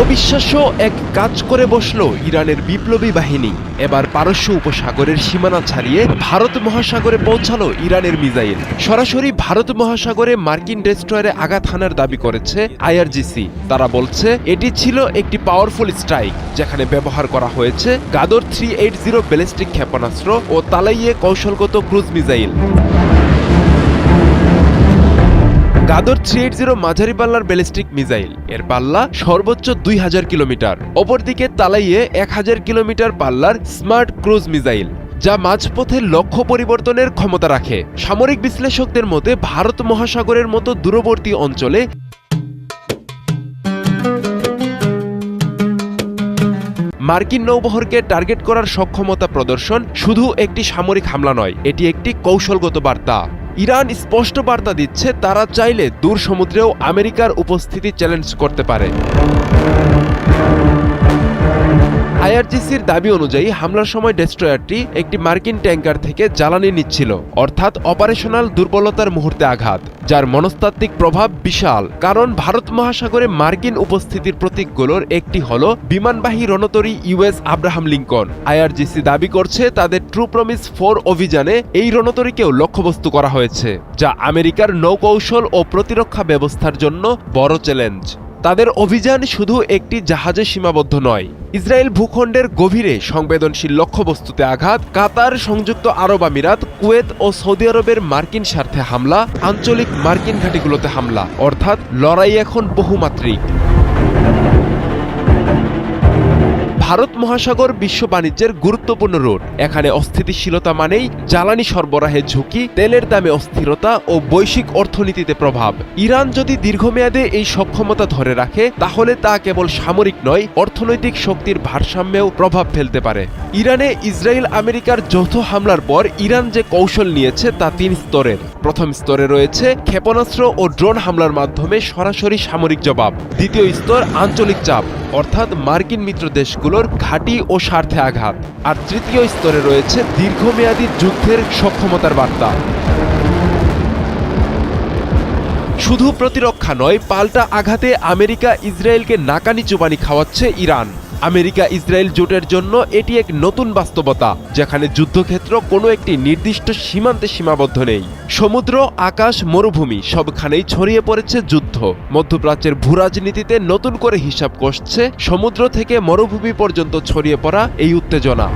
অবিশ্বাস্য এক কাজ করে বসল ইরানের বিপ্লবী বাহিনী। এবার পারস্য উপসাগরের সীমানা ছাড়িয়ে ভারত মহাসাগরে পৌঁছালো ইরানের মিসাইল। সরাসরি ভারত মহাসাগরে মার্কিন ডেস্ট্রয়ারে আঘাত হানার দাবি করেছে আইআরজিসি। তারা বলছে এটি ছিল একটি পাওয়ারফুল স্ট্রাইক, যেখানে ব্যবহার করা হয়েছে গাদর 380 ব্যালিস্টিক ক্ষেপণাস্ত্র ও তালাইয়ে কৌশলগত ক্রুজ মিসাইল। গাদর 380 মাঝারি পাল্লার ব্যালিস্টিক মিসাইল, এর পাল্লা সর্বোচ্চ 2000 কিলোমিটার। অপরদিকে তালাইয়ে 1000 কিলোমিটার পাল্লার স্মার্ট ক্রুজ মিসাইল, যা মাঝপথে লক্ষ্য পরিবর্তনের ক্ষমতা রাখে। সামরিক বিশ্লেষকদের মতে ভারত মহাসাগরের মতো দূরবর্তী অঞ্চলে মার্কিন নৌবহরকে টার্গেট করার সক্ষমতা প্রদর্শন শুধু একটি সামরিক হামলা নয়, এটি একটি কৌশলগত বার্তা। ইরান স্পষ্ট বার্তা দিচ্ছে তারা চাইলে দূর সমুদ্রেও আমেরিকার উপস্থিতি চ্যালেঞ্জ করতে পারে। আইআরজিসির দাবি অনুযায়ী হামলার সময় ডেস্ট্রয়ারটি একটি মার্কিন ট্যাঙ্কার থেকে জ্বালানি নিচ্ছিল, অর্থাৎ অপারেশনাল দুর্বলতার মুহূর্তে আঘাত, যার মনস্তাত্ত্বিক প্রভাব বিশাল। কারণ ভারত মহাসাগরে মার্কিন উপস্থিতির প্রতীকগুলোর একটি হল বিমানবাহী রণতরী ইউএস আব্রাহাম লিঙ্কন। আইআরজিসি দাবি করছে তাদের ট্রু প্রমিস 4 অভিযানে এই রণতরীকেও লক্ষ্যবস্তু করা হয়েছে, যা আমেরিকার নৌকৌশল ও প্রতিরক্ষা ব্যবস্থার জন্য বড় চ্যালেঞ্জ। তাদের অভিযান শুধু একটি জাহাজে সীমাবদ্ধ নয়। ইসরায়েল ভূখণ্ডের গভীরে সংবেদনশীল লক্ষ্যবস্তুতে আঘাত, কাতার, সংযুক্ত আরব আমিরাত, কুয়েত ও সৌদি আরবের মার্কিন স্বার্থে হামলা, আঞ্চলিক মার্কিন ঘাঁটিগুলোতে হামলা, অর্থাৎ লড়াই এখন বহুমাত্রিক। ভারত মহাসাগর বিশ্ব বাণিজ্যের গুরুত্বপূর্ণ রুট। এখানে অস্থিতিশীলতা মানেই জ্বালানি সরবরাহে ঝুঁকি, তেলের দামে অস্থিরতা ও বৈশ্বিক অর্থনীতিতে প্রভাব। ইরান যদি দীর্ঘমেয়াদে এই সক্ষমতা ধরে রাখে, তাহলে তা কেবল সামরিক নয়, অর্থনৈতিক শক্তির ভারসাম্যেও প্রভাব ফেলতে পারে। ইরানে ইসরায়েল আমেরিকার যৌথ হামলার পর ইরান যে কৌশল নিয়েছে তা 3 স্তরের। প্রথম স্তরে রয়েছে ক্ষেপণাস্ত্র ও ড্রোন হামলার মাধ্যমে সরাসরি সামরিক জবাব। দ্বিতীয় স্তর আঞ্চলিক চাপ, অর্থাৎ মার্কিন মিত্র দেশগুলোর ঘাঁটি ও স্বার্থে আঘাত। আর তৃতীয় স্তরে রয়েছে দীর্ঘমেয়াদী যুদ্ধের সক্ষমতার বার্তা। শুধু প্রতিরক্ষা নয়, পাল্টা আঘাতে আমেরিকা ইসরায়েলকে নাকানি চুবানি খাওয়াচ্ছে ইরান। আমেরিকা ইসরায়েল জোটের জন্য এটি এক নতুন বাস্তবতা, যেখানে যুদ্ধক্ষেত্র কোনো একটি নির্দিষ্ট সীমান্তে সীমাবদ্ধ নেই। সমুদ্র, আকাশ, মরুভূমি সবখানেই ছড়িয়ে পড়েছে যুদ্ধ। মধ্যপ্রাচ্যের ভূরাজনীতিতে নতুন করে হিসাব কষছে সমুদ্র থেকে মরুভূমি পর্যন্ত ছড়িয়ে পড়া এই উত্তেজনা।